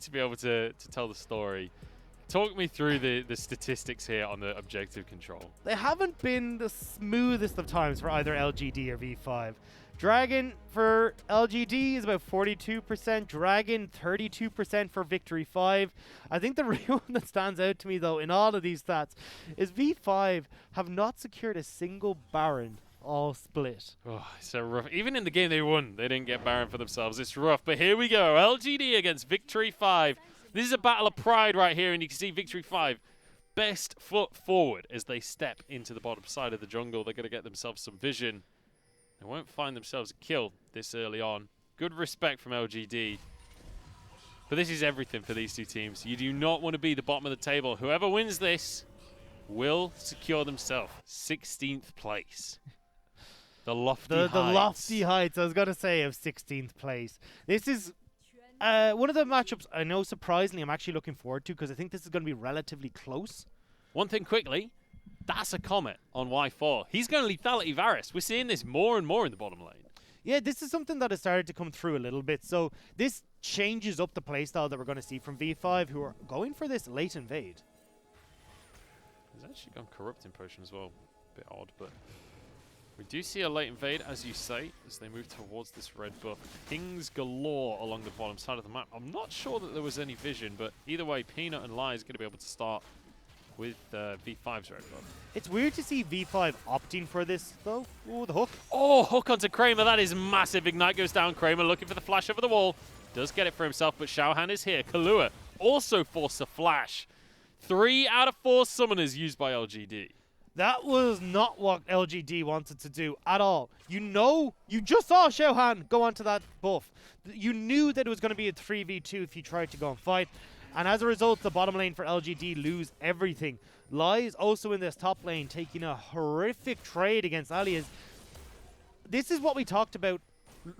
to be able to tell the story. Talk me through the statistics here on the objective control. They haven't been the smoothest of times for either LGD or V5. Dragon for LGD is about 42%, Dragon 32% for Victory 5. I think the real one that stands out to me though in all of these stats is V5 have not secured a single Baron all split. Oh, so rough. Even in the game they won, they didn't get Baron for themselves. It's rough, but here we go. LGD against Victory 5. This is a battle of pride right here, and you can see Victory 5 best foot forward as they step into the bottom side of the jungle. They're going to get themselves some vision. They won't find themselves a kill this early on. Good respect from LGD. But this is everything for these two teams. You do not want to be the bottom of the table. Whoever wins this will secure themselves 16th place. The lofty heights. The lofty heights, I was going to say, of 16th place. This is one of the matchups I know, surprisingly, I'm actually looking forward to because I think this is going to be relatively close. One thing quickly, that's a comment on Y4. He's going to lethality Varus. We're seeing this more and more in the bottom lane. Yeah, this is something that has started to come through a little bit. So this changes up the playstyle that we're going to see from V5, who are going for this late invade. He's actually gone Corrupting Potion as well. A bit odd, but we do see a late invade, as you say, as they move towards this red buff. Pings galore along the bottom side of the map. I'm not sure that there was any vision, but either way, Peanut and Lai is going to be able to start with V5's red buff. It's weird to see V5 opting for this, though. Oh, the hook. Oh, hook onto Kramer. That is massive. Ignite goes down. Kramer looking for the flash over the wall. Does get it for himself, but Xiaohan is here. Kahlua also forced a flash. 3 out of 4 summoners used by LGD. That was not what LGD wanted to do at all. You know, you just saw Xiaohan go onto that buff. You knew that it was going to be a 3v2 if he tried to go and fight. And as a result, the bottom lane for LGD lose everything. Lai is also in this top lane taking a horrific trade against Alias. This is what we talked about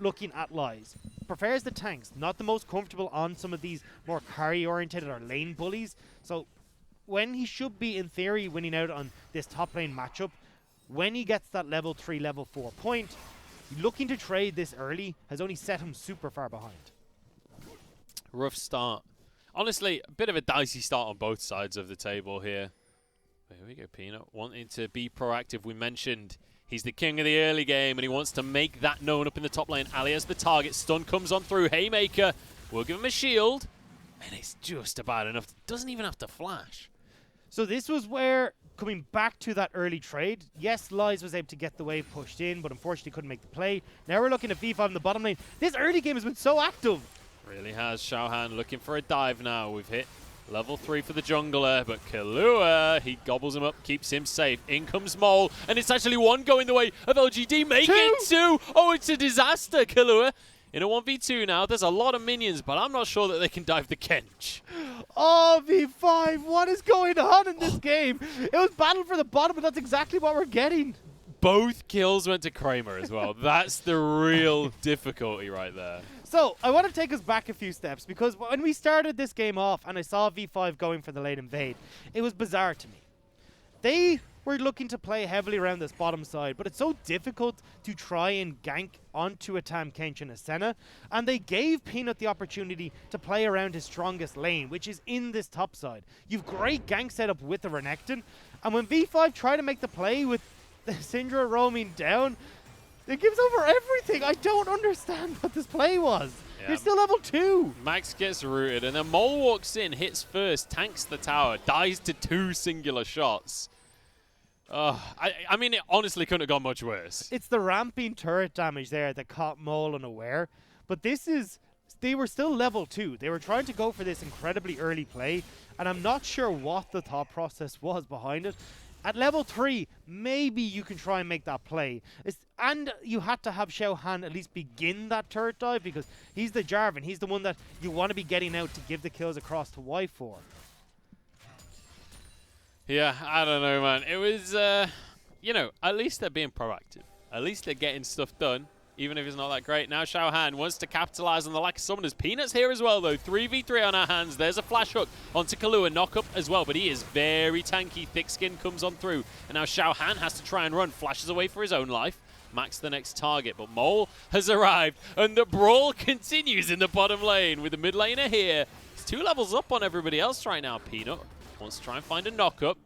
looking at Lai's. Prefers the tanks, not the most comfortable on some of these more carry-oriented or lane bullies. So when he should be, in theory, winning out on this top lane matchup, when he gets that level 3, level 4 point, looking to trade this early has only set him super far behind. Rough start. Honestly, a bit of a dicey start on both sides of the table here. Here we go, Peanut wanting to be proactive. We mentioned he's the king of the early game, and he wants to make that known up in the top lane. Alias the target. Stun comes on through. Haymaker will give him a shield, and it's just about enough. Doesn't even have to flash. So this was where, coming back to that early trade, yes, Lies was able to get the wave pushed in, but unfortunately couldn't make the play. Now we're looking at V5 in the bottom lane. This early game has been so active. Really has. Xiaohan looking for a dive now. We've hit level 3 for the jungler, but Kahlua, he gobbles him up, keeps him safe. In comes Mole, and it's actually one going the way of LGD. Make it 2! Oh, it's a disaster, Kahlua. In a 1v2 now, there's a lot of minions, but I'm not sure that they can dive the Kench. Oh, V5, what is going on in this game? It was battle for the bottom, but that's exactly what we're getting. Both kills went to Kramer as well. That's the real difficulty right there. So, I want to take us back a few steps, because when we started this game off and I saw V5 going for the late invade, it was bizarre to me. They were looking to play heavily around this bottom side, but it's so difficult to try and gank onto a Tam Kench and a Senna, and they gave Peanut the opportunity to play around his strongest lane, which is in this top side. You've great gank setup with the Renekton, and when V5 try to make the play with the Syndra roaming down, it gives over everything. I don't understand what this play was. Yeah. You're still level 2. Max gets rooted, and then Mole walks in, hits first, tanks the tower, dies to 2 singular shots. I mean, it honestly couldn't have gone much worse. It's the ramping turret damage there that caught Mole unaware. But this is... They were still level 2. They were trying to go for this incredibly early play, and I'm not sure what the thought process was behind it. At level 3, maybe you can try and make that play. And you had to have Xiaohan at least begin that turret dive, because he's the Jarvan. He's the one that you want to be getting out to give the kills across to Y4. Yeah, I don't know, man. It was, you know, at least they're being proactive. At least they're getting stuff done, even if it's not that great. Now Xiaohan wants to capitalize on the lack of summoners. Peanut's here as well, though. 3v3 on our hands. There's a flash hook onto Kahlua. Knock up as well, but he is very tanky. Thick skin comes on through. And now Xiaohan has to try and run. Flashes away for his own life. Max the next target, but Mole has arrived, and the brawl continues in the bottom lane with the mid laner here. He's 2 levels up on everybody else right now. Peanut wants to try and find a knock-up.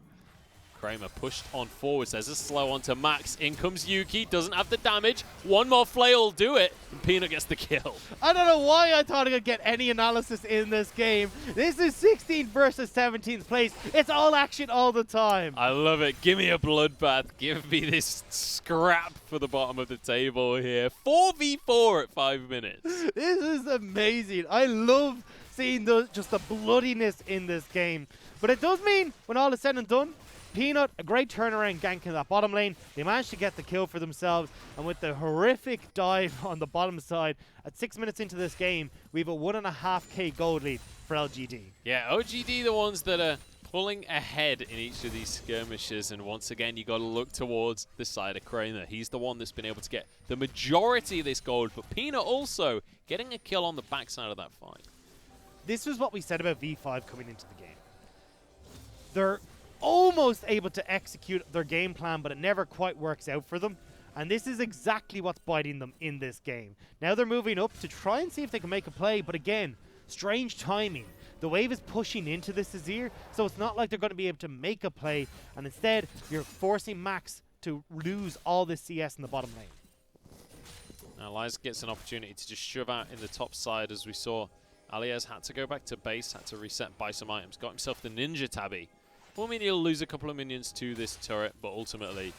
Kramer pushed on forwards. There's a slow onto Max. In comes Yuki. Doesn't have the damage. One more flail will do it. And Peanut gets the kill. I don't know why I thought I could get any analysis in this game. This is 16th versus 17th place. It's all action all the time. I love it. Give me a bloodbath. Give me this scrap for the bottom of the table here. 4v4 at 5 minutes. This is amazing. I love seeing just the bloodiness in this game. But it does mean, when all is said and done, Peanut, a great turnaround gank in that bottom lane. They managed to get the kill for themselves, and with the horrific dive on the bottom side, at 6 minutes into this game, we have a 1.5k gold lead for LGD. Yeah, OGD the ones that are pulling ahead in each of these skirmishes, and once again, you got to look towards the side of Kramer. He's the one that's been able to get the majority of this gold, but Peanut also getting a kill on the backside of that fight. This was what we said about V5 coming into the game. They're almost able to execute their game plan, but it never quite works out for them. And this is exactly what's biting them in this game. Now they're moving up to try and see if they can make a play, but again, strange timing. The wave is pushing into this Azir, so it's not like they're going to be able to make a play, and instead, you're forcing Max to lose all this CS in the bottom lane. Now Liza gets an opportunity to just shove out in the top side, as we saw. Alias had to go back to base, had to reset, buy some items, got himself the Ninja Tabby. Will mean he'll lose a couple of minions to this turret, but ultimately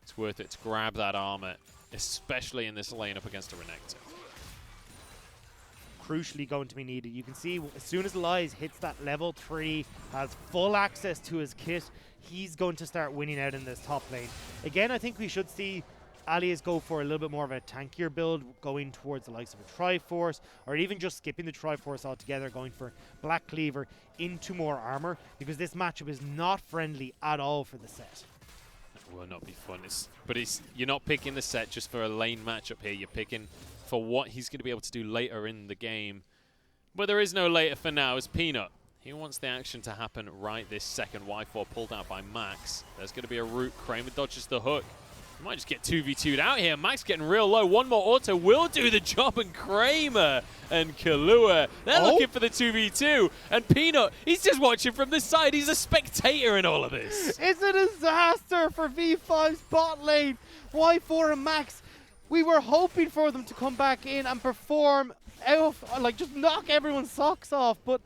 it's worth it to grab that armor, especially in this lane up against a Renekton. Crucially going to be needed. You can see as soon as Lies hits that level 3, has full access to his kit, he's going to start winning out in this top lane. Again, I think we should see Alias go for a little bit more of a tankier build, going towards the likes of a Triforce, or even just skipping the Triforce altogether, going for Black Cleaver into more armor, because this matchup is not friendly at all for the set. It will not be fun. You're not picking the set just for a lane matchup here. You're picking for what he's going to be able to do later in the game. But there is no later for now. It's Peanut. He wants the action to happen right this second. Y4 pulled out by Max. There's going to be a root. Kramer dodges the hook. He might just get 2v2'd out here. Max getting real low. One more auto will do the job, and Kramer and Kahlua, they're looking for the 2v2. And Peanut, he's just watching from the side. He's a spectator in all of this. It's a disaster for V5's bot lane. Y4 and Max, we were hoping for them to come back in and perform out, like just knock everyone's socks off, but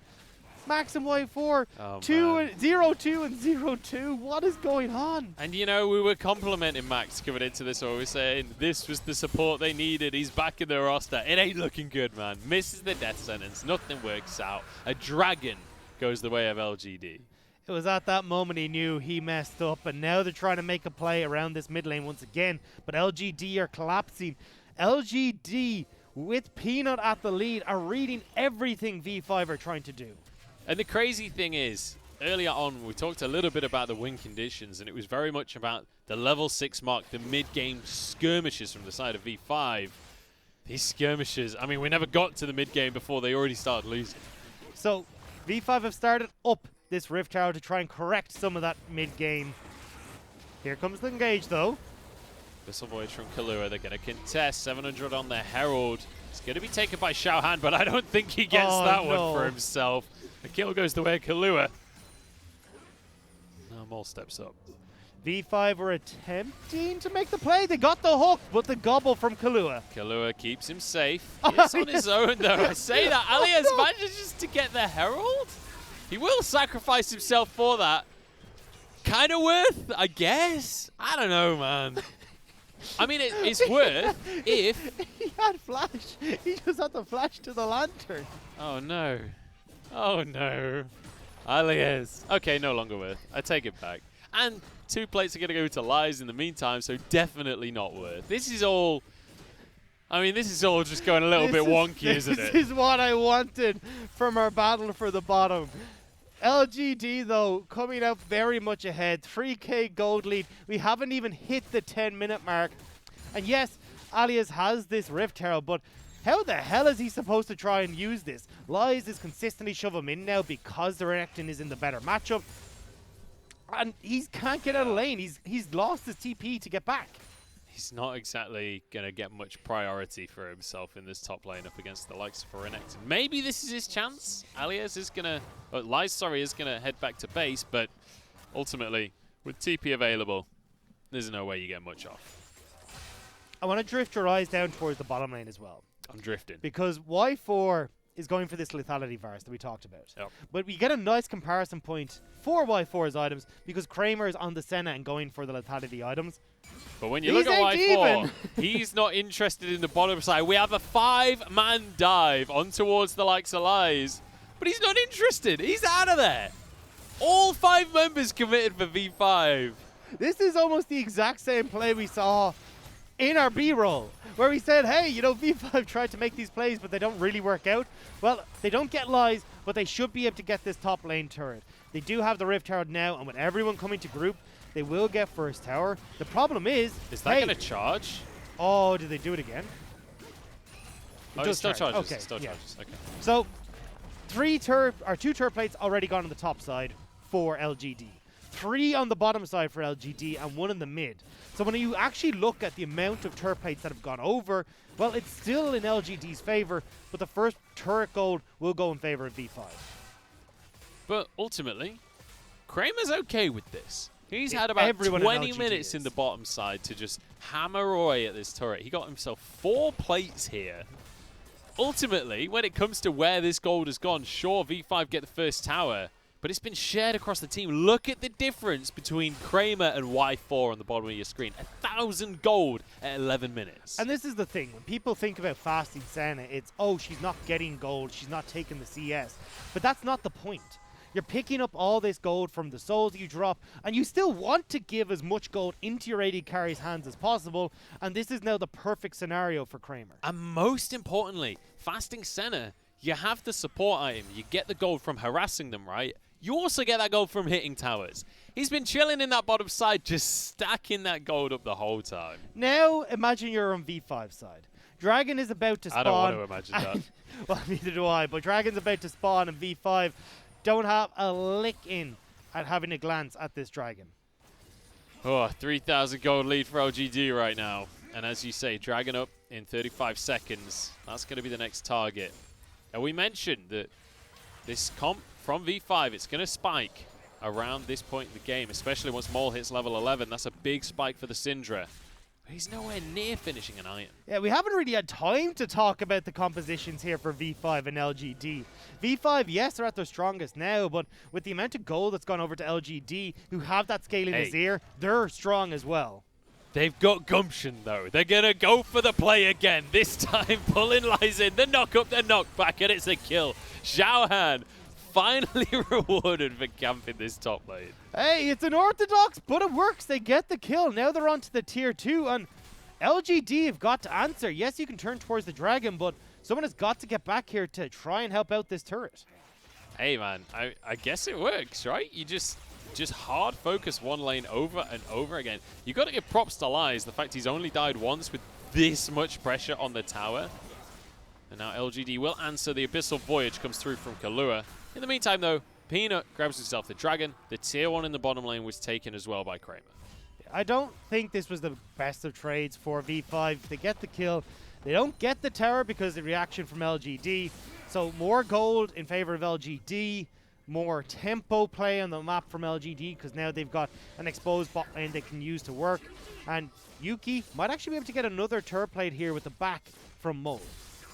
Max and Y4, 0-2 and 0-2. What is going on? And you know, we were complimenting Max coming into this, or we were saying this was the support they needed. He's back in the roster. It ain't looking good, man. Misses the death sentence. Nothing works out. A dragon goes the way of LGD. It was at that moment he knew he messed up, and now they're trying to make a play around this mid lane once again, but LGD are collapsing. LGD, with Peanut at the lead, are reading everything V5 are trying to do. And the crazy thing is, earlier on, we talked a little bit about the win conditions, and it was very much about the level 6 mark, the mid-game skirmishes from the side of V5. These skirmishes, I mean, we never got to the mid-game before they already started losing. So, V5 have started up this Rift Tower to try and correct some of that mid-game. Here comes the engage, though. Whistle Voyage from Kahlua. They're going to contest. 700 on the Herald. It's going to be taken by Xiaohan, but I don't think he gets that one for himself. The kill goes the way of Kahlua. Now Mole steps up. V5 were attempting to make the play. They got the hook, but the gobble from Kahlua. Kahlua keeps him safe. He's on his own, though. I say that. Alias manages to get the Herald. He will sacrifice himself for that. Kind of worth, I guess. I don't know, man. I mean, it's worth if... He had flash. He just had to flash to the lantern. Oh, no. Oh, no. Alias. Okay, no longer worth. I take it back. And 2 plates are going to go to Lies in the meantime, so definitely not worth. This is all... I mean, this is all just going a little bit wonky, isn't it? This is what I wanted from our battle for the bottom. LGD, though, coming out very much ahead. 3k gold lead. We haven't even hit the 10-minute mark. And yes, Alias has this Rift Herald, but how the hell is he supposed to try and use this? Lies is consistently shove him in now because the Renekton is in the better matchup. And he can't get out of lane. He's lost his TP to get back. he's not exactly going to get much priority for himself in this top lane up against the likes of Renekton. Maybe this is his chance. Alias is going to, Lies, sorry, is going to head back to base, but ultimately, with TP available, there's no way you get much off. I want to drift your eyes down towards the bottom lane as well. I'm drifting. Because Y4 is going for this lethality virus that we talked about. Yep. But we get a nice comparison point for Y4's items because Kramer is on the Senna and going for the lethality items. But when you look at Y4, he's not interested in the bottom side. We have a 5-man dive on towards the likes of Lies, but he's not interested. He's out of there. All 5 members committed for V5. This is almost the exact same play we saw in our B-roll, where we said, hey, you know, V5 tried to make these plays, but they don't really work out. Well, they don't get Lies, but they should be able to get this top lane turret. They do have the Rift Tower now, and with everyone coming to group, they will get first tower. The problem is that going to charge? Oh, did they do it again? It still charges. Okay, it still charges. Okay. So, 2 turret plates already gone on the top side for LGD. 3 on the bottom side for LGD and 1 in the mid. So when you actually look at the amount of turret plates that have gone over, well, it's still in LGD's favor, but the first turret gold will go in favor of V5. But ultimately, Kramer's okay with this. He's had about 20 minutes in the bottom side to just hammer away at this turret. He got himself 4 plates here. Ultimately, when it comes to where this gold has gone, sure, V5 get the first tower, but it's been shared across the team. Look at the difference between Kramer and Y4 on the bottom of your screen. 1,000 gold at 11 minutes. And this is the thing. When people think about fasting Senna, it's, oh, she's not getting gold, she's not taking the CS. But that's not the point. You're picking up all this gold from the souls that you drop, and you still want to give as much gold into your AD carry's hands as possible, and this is now the perfect scenario for Kramer. And most importantly, fasting Senna, you have the support item. You get the gold from harassing them, right? You also get that gold from hitting towers. He's been chilling in that bottom side, just stacking that gold up the whole time. Now, imagine you're on V5 side. Dragon is about to spawn. I don't want to imagine that. Well, neither do I, but Dragon's about to spawn, and V5 don't have a lick in at having a glance at this Dragon. Oh, 3,000 gold lead for LGD right now. And as you say, Dragon up in 35 seconds. That's going to be the next target. And we mentioned that this comp from V5, it's going to spike around this point in the game, especially once Mole hits level 11. That's a big spike for the Syndra. But he's nowhere near finishing an item. Yeah, we haven't really had time to talk about the compositions here for V5 and LGD. V5, yes, they're at their strongest now, but with the amount of gold that's gone over to LGD, who have that scale in his ear, they're strong as well. They've got gumption, though. They're going to go for the play again. This time, pulling Lies in. The knock up, the knock back, and it's a kill. Xiaohan finally rewarded for camping this top lane. Hey, it's an orthodox, but it works. They get the kill. Now they're on to the tier 2, and LGD have got to answer. Yes, you can turn towards the Dragon, but someone has got to get back here to try and help out this turret. Hey, man, I guess it works, right? You just hard focus one lane over and over again. You got to give props to Lies. The fact he's only died once with this much pressure on the tower. And now LGD will answer. The Abyssal Voyage comes through from Kahlua. In the meantime, though, Peanut grabs himself the Dragon. The tier 1 in the bottom lane was taken as well by Kramer. I don't think this was the best of trades for V5. They get the kill. They don't get the tower because of the reaction from LGD. So more gold in favor of LGD. More tempo play on the map from LGD because now they've got an exposed bot lane they can use to work. And Yuki might actually be able to get another turret plate here with the back from Mole.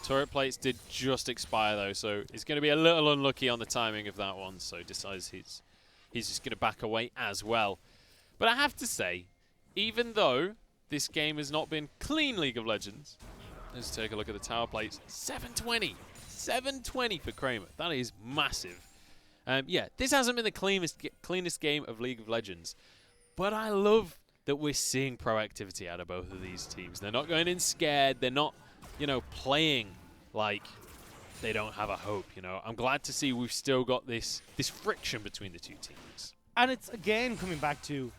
Turret plates did just expire, though, so he's going to be a little unlucky on the timing of that one, so decides he's just going to back away as well. But I have to say, even though this game has not been clean League of Legends, let's take a look at the tower plates. 720! 720 for Kramer. That is massive. Yeah, this hasn't been the cleanest game of League of Legends, but I love that we're seeing proactivity out of both of these teams. They're not going in scared. They're not, you know, playing like they don't have a hope, you know. I'm glad to see we've still got this friction between the two teams. And it's, again, coming back to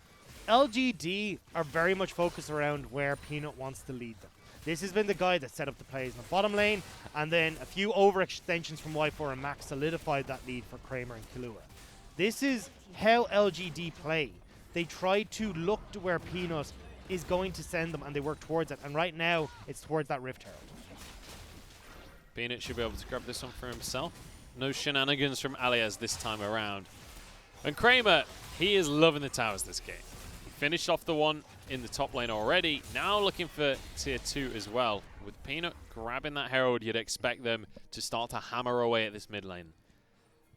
LGD are very much focused around where Peanut wants to lead them. This has been the guy that set up the plays in the bottom lane, and then a few overextensions from Y4 and Max solidified that lead for Kramer and Kahlua. This is how LGD play. They try to look to where Peanut is going to send them, and they work towards it. And right now, it's towards that Rift Herald. Peanut should be able to grab this one for himself. No shenanigans from Alias this time around. And Kramer, he is loving the towers this game. He finished off the one in the top lane already. Now looking for tier 2 as well. With Peanut grabbing that Herald, you'd expect them to start to hammer away at this mid lane.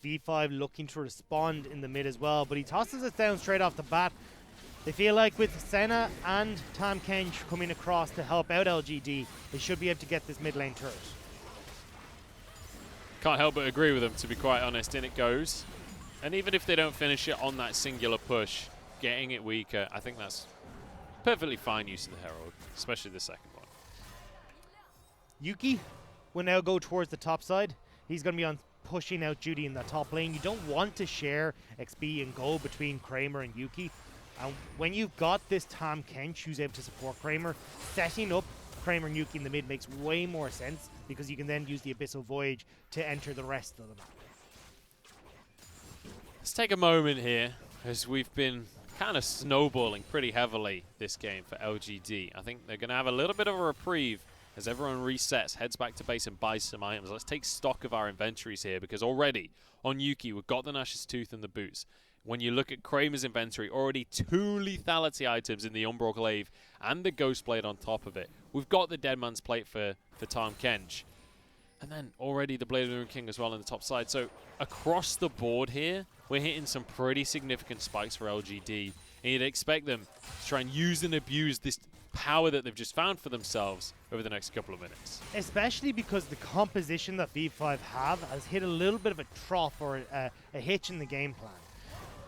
V5 looking to respond in the mid as well, but he tosses it down straight off the bat. They feel like with Senna and Tahm Kench coming across to help out LGD, they should be able to get this mid lane turret. Can't help but agree with them, to be quite honest. In it goes. And even if they don't finish it on that singular push, getting it weaker, I think that's perfectly fine use of the Herald, especially the second one. Yuki will now go towards the top side. He's going to be on pushing out Judy in that top lane. You don't want to share XP and gold between Kramer and Yuki. And when you've got this Tahm Kench who's able to support Kramer, setting up Kramer and Yuki in the mid makes way more sense because you can then use the Abyssal Voyage to enter the rest of the map. Let's take a moment here as we've been kind of snowballing pretty heavily this game for LGD. I think they're going to have a little bit of a reprieve as everyone resets, heads back to base and buys some items. Let's take stock of our inventories here because already on Yuki we've got the Nash's Tooth and the boots. When you look at Kramer's inventory, already 2 lethality items in the Umbral Glaive and the Ghost Blade on top of it. We've got the Dead Man's Plate for Tahm Kench. And then already the Blade of the Moon King as well on the top side. So across the board here, we're hitting some pretty significant spikes for LGD. And you'd expect them to try and use and abuse this power that they've just found for themselves over the next couple of minutes. Especially because the composition that V5 have has hit a little bit of a trough or a hitch in the game plan.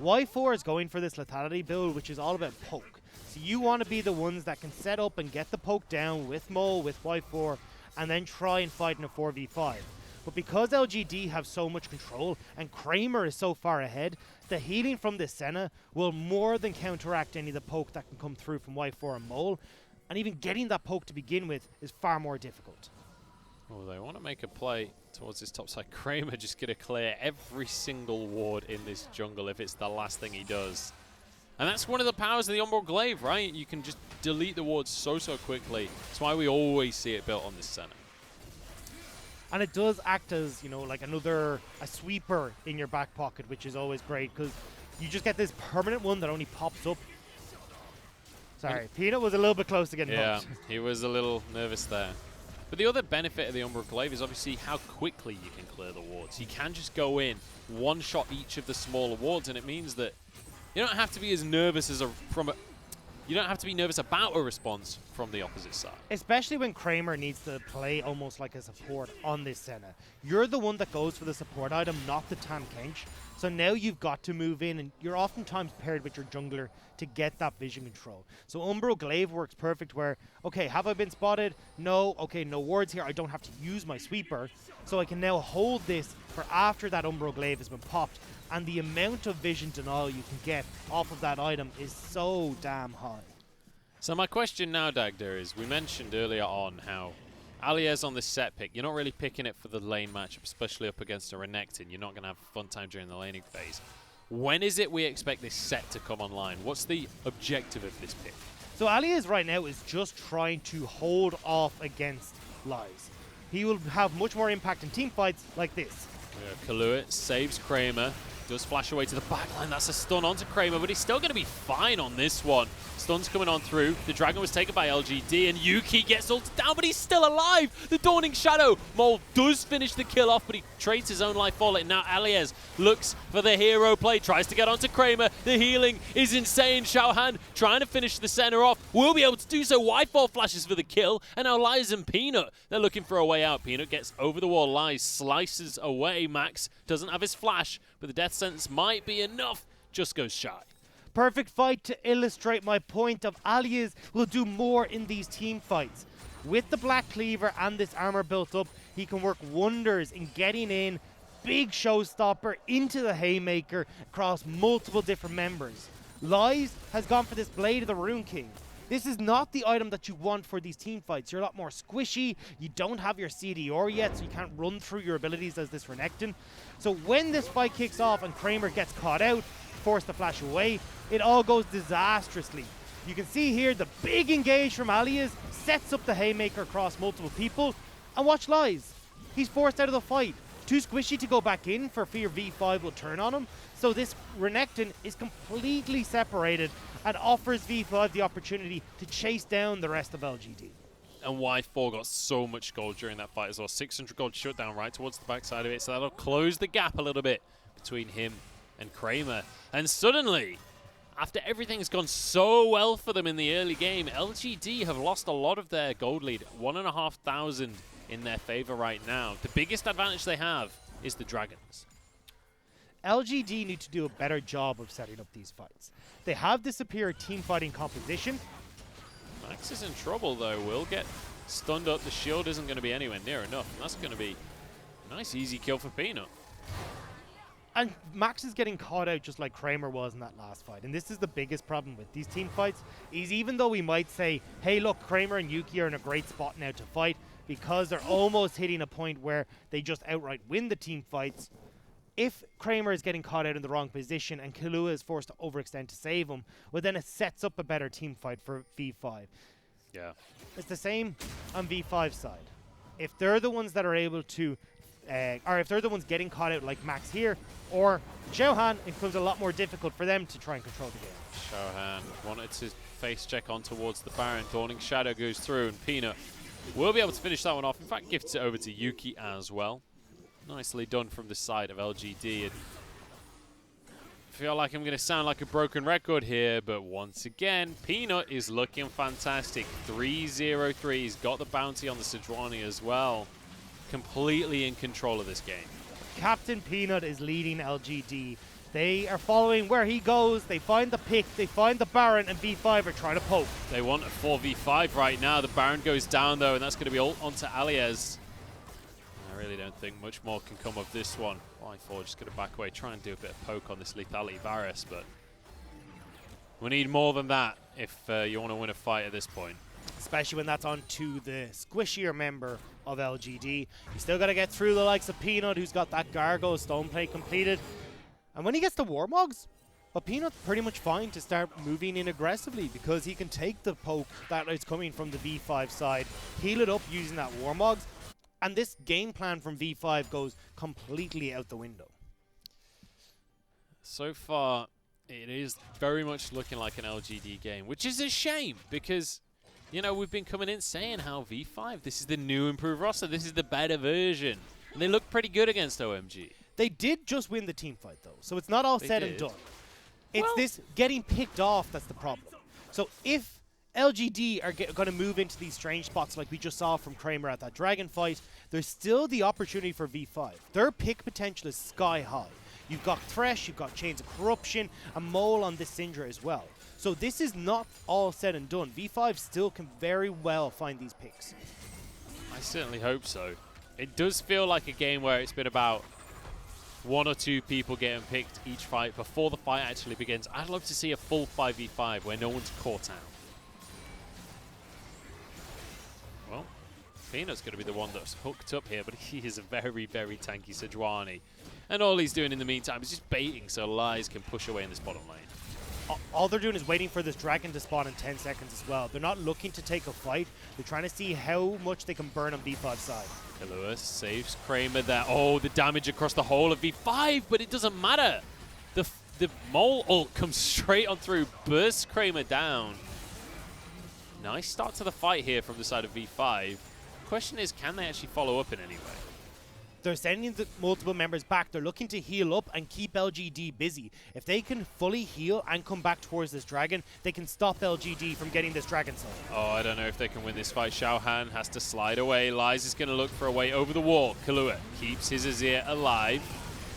Y4 is going for this lethality build, which is all about poke. So you want to be the ones that can set up and get the poke down with Mole, with Y4, and then try and fight in a 4v5. But because LGD have so much control and Kramer is so far ahead, the healing from this Senna will more than counteract any of the poke that can come through from Y4 and Mole. And even getting that poke to begin with is far more difficult. Oh, they want to make a play towards this top side. Kramer just going to clear every single ward in this jungle if it's the last thing he does. And that's one of the powers of the Umbral Glaive, right? You can just delete the wards so quickly. That's why we always see it built on this center. And it does act as, you know, like a sweeper in your back pocket, which is always great because you just get this permanent one that only pops up. Sorry, Peanut was a little bit close to getting bumped. Yeah, he was a little nervous there. But the other benefit of the Umbral Glaive is obviously how quickly you can clear the wards. You can just go in, one-shot each of the smaller wards, and it means that you don't have to be as nervous as you don't have to be nervous about a response from the opposite side. Especially when Kramer needs to play almost like a support on this Senna. You're the one that goes for the support item, not the Tahm Kench. So now you've got to move in, and you're oftentimes paired with your jungler to get that vision control. So Umbral Glaive works perfect where, okay, have I been spotted? No. Okay, no wards here. I don't have to use my sweeper. So I can now hold this for after that Umbral Glaive has been popped. And the amount of vision denial you can get off of that item is so damn high. So my question now, Dagda, is we mentioned earlier on how Alias on this set pick, you're not really picking it for the lane matchup, especially up against a Renekton. You're not going to have a fun time during the laning phase. When is it we expect this set to come online? What's the objective of this pick? So Alias right now is just trying to hold off against Lies. He will have much more impact in team fights like this. Kaluit saves Kramer. Does flash away to the backline. That's a stun onto Kramer, but he's still going to be fine on this one. Stun's coming on through. The dragon was taken by LGD, and Yuki gets ulted down, but he's still alive. The Dawning Shadow. Mole does finish the kill off, but he trades his own life for it. And now Alias looks for the hero play, tries to get onto Kramer. The healing is insane. Xiaohan trying to finish the center off. Will be able to do so. Y4 flashes for the kill, and now Lies and Peanut, they're looking for a way out. Peanut gets over the wall. Lies slices away. Max doesn't have his flash, but the death sentence might be enough. Just goes shy. Perfect fight to illustrate my point of Alias will do more in these team fights. With the Black Cleaver and this armor built up, he can work wonders in getting in big showstopper into the Haymaker across multiple different members. Lies has gone for this Blade of the Rune King. This is not the item that you want for these team fights. You're a lot more squishy, you don't have your CDR yet, so you can't run through your abilities as this Renekton. So when this fight kicks off and Kramer gets caught out, forced to flash away, it all goes disastrously. You can see here the big engage from Alias sets up the haymaker across multiple people. And watch Lies. He's forced out of the fight. Too squishy to go back in for fear V5 will turn on him. So this Renekton is completely separated and offers V5 the opportunity to chase down the rest of LGD. And Y4 got so much gold during that fight as well. 600 gold shutdown right towards the backside of it. So that'll close the gap a little bit between him and Kramer. And suddenly, after everything's gone so well for them in the early game, LGD have lost a lot of their gold lead. 1,500 in their favor right now. The biggest advantage they have is the Dragons. LGD need to do a better job of setting up these fights. They have the superior team fighting composition. Max is in trouble though. Will get stunned up. The shield isn't going to be anywhere near enough. And that's going to be a nice easy kill for Peanut. And Max is getting caught out just like Kramer was in that last fight. And this is the biggest problem with these team fights, is even though we might say, hey look, Kramer and Yuki are in a great spot now to fight, because they're almost hitting a point where they just outright win the team fights. If Kramer is getting caught out in the wrong position and Kahlua is forced to overextend to save him, well then it sets up a better team fight for V5. Yeah. It's the same on V5's side. If they're the ones that are able to, or if they're the ones getting caught out like Max here, or Xiaohan, it becomes a lot more difficult for them to try and control the game. Xiaohan wanted to face check on towards the Baron. Dawning Shadow goes through and Peanut will be able to finish that one off. In fact, gifts it over to Yuki as well. Nicely done from the side of LGD. And I feel like I'm going to sound like a broken record here, but once again, Peanut is looking fantastic. 3-0-3. He's got the bounty on the Sejuani as well. Completely in control of this game. Captain Peanut is leading LGD. They are following where he goes. They find the pick, they find the Baron, and V5 are trying to poke. They want a 4v5 right now. The Baron goes down though, and that's going to be ult onto Alias. I really don't think much more can come of this one. Y4 just going to back away, try and do a bit of poke on this lethality Varus, but we need more than that if you want to win a fight at this point. Especially when that's on to the squishier member of LGD. You still got to get through the likes of Peanut, who's got that Gargo stone plate completed. And when he gets the Warmogs, well, Peanut's pretty much fine to start moving in aggressively, because he can take the poke that is coming from the V5 side, heal it up using that Warmogs, and this game plan from V5 goes completely out the window. So far, it is very much looking like an LGD game, which is a shame because, you know, we've been coming in saying how V5, this is the new improved roster, this is the better version. And they look pretty good against OMG. They did just win the team fight, though, so it's not all said and done. It's Well, this getting picked off that's the problem. So if LGD are going to move into these strange spots like we just saw from Kramer at that Dragon fight, there's still the opportunity for V5. Their pick potential is sky high. You've got Thresh, you've got Chains of Corruption, a Mole on this Syndra as well. So this is not all said and done. V5 still can very well find these picks. I certainly hope so. It does feel like a game where it's been about one or two people getting picked each fight before the fight actually begins. I'd love to see a full 5v5 where no one's caught out. Well, Peanut's going to be the one that's hooked up here, but he is a very, very tanky Sejuani. And all he's doing in the meantime is just baiting so Lies can push away in this bottom lane. All they're doing is waiting for this Dragon to spawn in 10 seconds as well. They're not looking to take a fight. They're trying to see how much they can burn on V5's side. Kahlua saves Kramer there. Oh, the damage across the whole of V5, but it doesn't matter. The Mole ult comes straight on through, bursts Kramer down. Nice start to the fight here from the side of V5. Question is, can they actually follow up in any way? They're sending the multiple members back. They're looking to heal up and keep LGD busy. If they can fully heal and come back towards this Dragon, they can stop LGD from getting this Dragon Soul. Oh, I don't know if they can win this fight. Xiaohan has to slide away. Lies is going to look for a way over the wall. Kahlua keeps his Azir alive.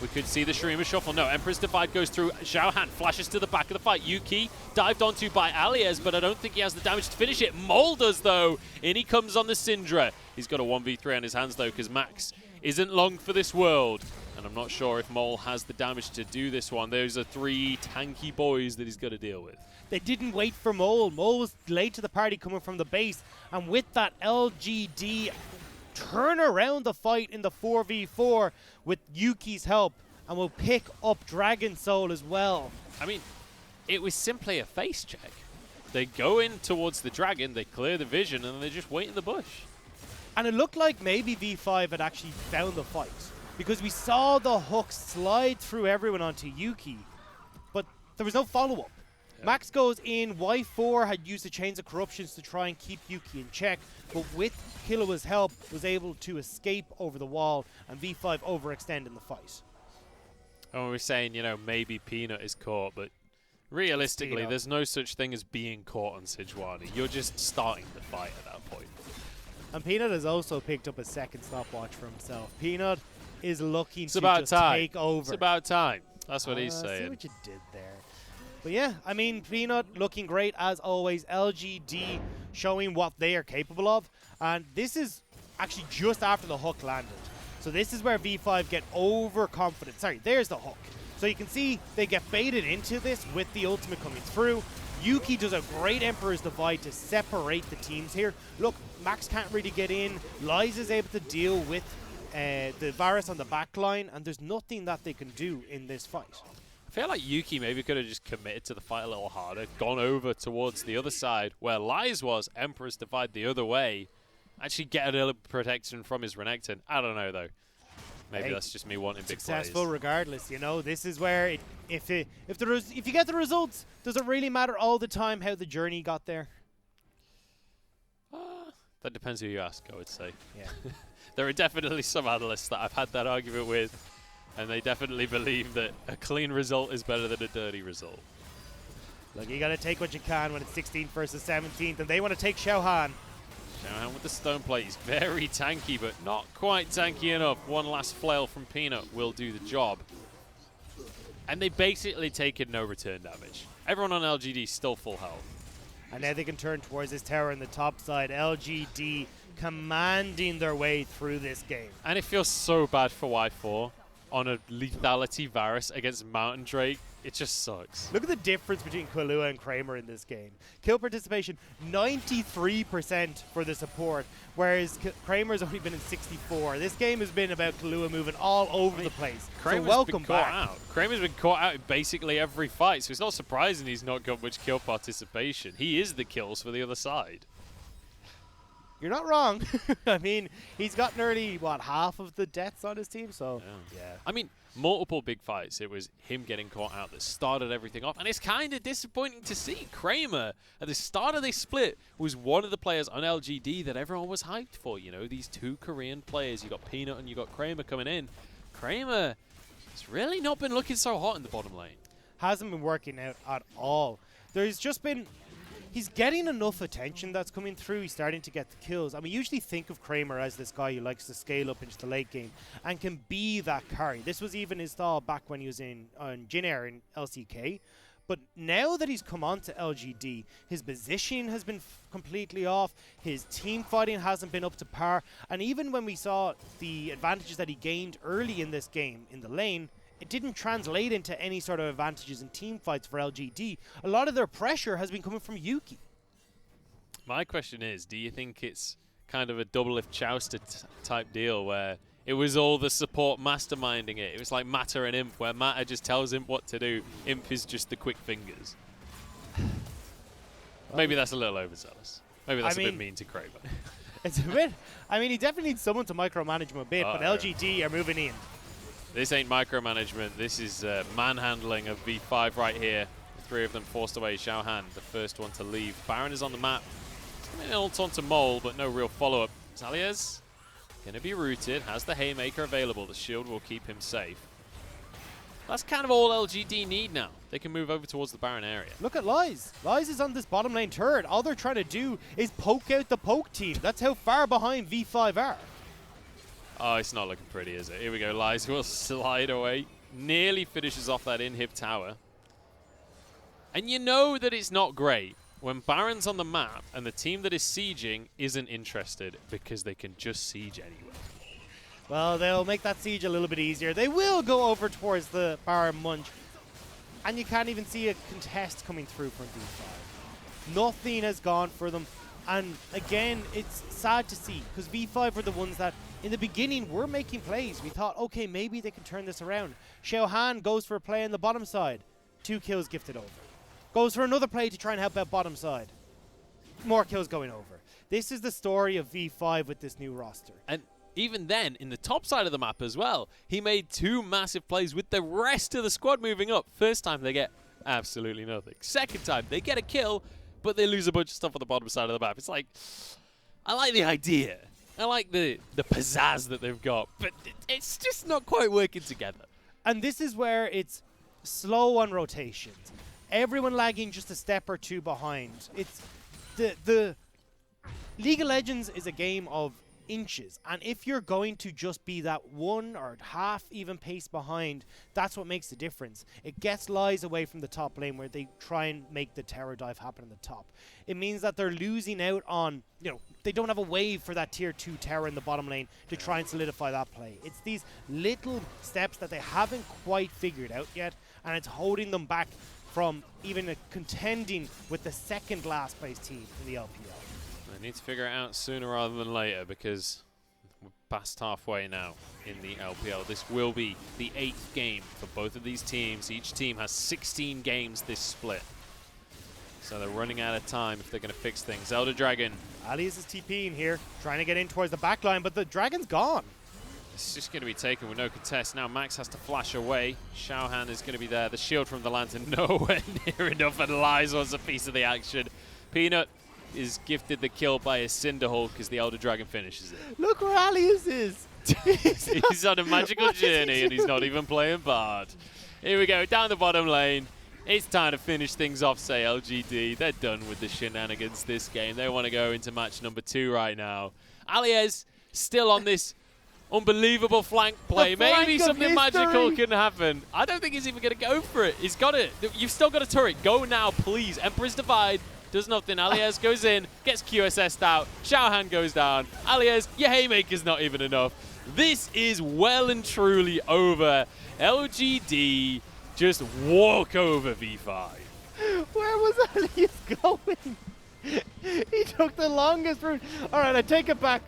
We could see the Shurima shuffle. No, Emperor's Divide goes through. Xiaohan flashes to the back of the fight. Yuki dived onto by Alias, but I don't think he has the damage to finish it. Mole does, though. In he comes on the Syndra. He's got a 1v3 on his hands, though, because Max isn't long for this world. And I'm not sure if Mole has the damage to do this one. Those are three tanky boys that he's got to deal with. They didn't wait for Mole. Mole was late to the party coming from the base. And with that, LGD turn around the fight in the 4v4 with Yuki's help. And will pick up Dragon Soul as well. I mean, it was simply a face check. They go in towards the dragon, they clear the vision, and then they just wait in the bush. And it looked like maybe V5 had actually found the fight, because we saw the hook slide through everyone onto Yuki, but there was no follow-up. Yeah. Max goes in, Y4 had used the Chains of Corruptions to try and keep Yuki in check, but with Killua's help, was able to escape over the wall, and V5 overextend in the fight. And we're saying, you know, maybe Peanut is caught, but realistically, there's no such thing as being caught on Sejuani. You're just starting the fight at that point. And Peanut has also picked up a second stopwatch for himself. Peanut is looking to just take over. It's about time. That's what he's saying. See what you did there. But yeah, I mean, Peanut looking great as always. LGD showing what they are capable of. And this is actually just after the hook landed. So this is where V5 get overconfident. Sorry, there's the hook. So you can see they get baited into this with the ultimate coming through. Yuki does a great Emperor's Divide to separate the teams here. Look, Max can't really get in. Liza is able to deal with the Varus on the back line, and there's nothing that they can do in this fight. I feel like Yuki maybe could have just committed to the fight a little harder, gone over towards the other side where Liza was, Emperor's Divide the other way, actually get a little protection from his Renekton. I don't know, though. Maybe that's just me wanting big plays. Successful regardless, you know. This is where if you get the results, does it really matter all the time how the journey got there? That depends who you ask, I would say. Yeah. There are definitely some analysts that I've had that argument with, and they definitely believe that a clean result is better than a dirty result. Look, you got to take what you can when it's 16th versus 17th, and they want to take Xiaohan. Xiaohan with the stone plate. He's very tanky, but not quite tanky enough. One last flail from Peanut will do the job. And they basically taken no return damage. Everyone on LGD still full health. And now they can turn towards this tower on the top side. LGD commanding their way through this game. And it feels so bad for Y4 on a lethality Varus against Mountain Drake. It just sucks. Look at the difference between Kahlua and Kramer in this game. Kill participation, 93% for the support, whereas Kramer's only been in 64. This game has been about Kahlua moving all over the place. Kramer's so welcome been back. Caught out. Kramer's been caught out in basically every fight, so it's not surprising he's not got much kill participation. He is the kills for the other side. You're not wrong. I mean, he's got nearly, what, half of the deaths on his team, so yeah. I mean, multiple big fights. It was him getting caught out that started everything off, and it's kind of disappointing to see. Kramer, at the start of this split, was one of the players on LGD that everyone was hyped for. You know, these two Korean players. You got Peanut and you got Kramer coming in. Kramer has really not been looking so hot in the bottom lane. Hasn't been working out at all. There's just been... He's getting enough attention that's coming through. He's starting to get the kills. And we usually think of Kramer as this guy who likes to scale up into the late game and can be that carry. This was even his style back when he was on Jin Air in LCK. But now that he's come on to LGD, his positioning has been completely off. His team fighting hasn't been up to par. And even when we saw the advantages that he gained early in this game in the lane, it didn't translate into any sort of advantages in team fights for LGD. A lot of their pressure has been coming from Yuki. My question is, do you think it's kind of a double if Chauster type deal where it was all the support masterminding it? It was like Matter and Imp, where Matter just tells Imp what to do. Imp is just the quick fingers. Maybe that's a little overzealous. Maybe that's a bit mean to Kramer. It's a bit... I mean, he definitely needs someone to micromanage him a bit, but LGD are moving in. This ain't micromanagement. This is manhandling of V5 right here. The three of them forced away. Xiaohan, the first one to leave. Baron is on the map. An ult onto Mole, but no real follow-up. Zalias going to be rooted. Has the Haymaker available. The shield will keep him safe. That's kind of all LGD need now. They can move over towards the Baron area. Look at Lies. Lies is on this bottom lane turret. All they're trying to do is poke out the poke team. That's how far behind V5 are. Oh, it's not looking pretty, is it? Here we go. Lies will slide away. Nearly finishes off that inhib tower. And you know that it's not great when Baron's on the map and the team that is sieging isn't interested because they can just siege anywhere. Well, they'll make that siege a little bit easier. They will go over towards the Baron Munch. And you can't even see a contest coming through from V5. Nothing has gone for them. And again, it's sad to see because V5 were the ones that in the beginning were making plays. We thought, okay, maybe they can turn this around. Xiaohan goes for a play on the bottom side. 2 kills gifted over. Goes for another play to try and help out bottom side. More kills going over. This is the story of V5 with this new roster. And even then, in the top side of the map as well, he made 2 massive plays with the rest of the squad moving up. First time, they get absolutely nothing. Second time, they get a kill, but they lose a bunch of stuff on the bottom side of the map. It's like, I like the idea. I like the pizzazz that they've got, but it's just not quite working together. And this is where it's slow on rotations. Everyone lagging just a step or 2 behind. It's the League of Legends is a game of inches, and if you're going to just be that 1 or half even pace behind, that's what makes the difference. It gets lies away from the top lane where they try and make the tower dive happen in the top. It means that they're losing out on, they don't have a wave for that tier 2 tower in the bottom lane to try and solidify that play. It's these little steps that they haven't quite figured out yet, and it's holding them back from even contending with the second last place team in the LPL. They need to figure it out sooner rather than later, because we're past halfway now in the LPL. This will be the 8th game for both of these teams. Each team has 16 games this split. So they're running out of time if they're going to fix things. Elder Dragon. Alias is TPing here, trying to get in towards the back line, but the Dragon's gone. It's just going to be taken with no contest. Now Max has to flash away. Xiaohan is going to be there. The shield from the lantern nowhere near enough, and Lies wants a piece of the action. Peanut is gifted the kill by a Cinderhulk as the Elder Dragon finishes it. Look where Alias is. He's on a magical journey and he's not even playing Bard. Here we go, down the bottom lane. It's time to finish things off, say LGD. They're done with the shenanigans this game. They want to go into match number 2 right now. Alias still on this unbelievable flank play. Maybe something magical can happen. I don't think he's even going to go for it. He's got it. You've still got a turret. Go now, please. Emperor's Divide. Does nothing. Alias goes in, gets QSS'd out. Xiaohan goes down. Alias, your haymaker's not even enough. This is well and truly over. LGD just walk over V5. Where was Alias going? He took the longest route. All right, I take it back.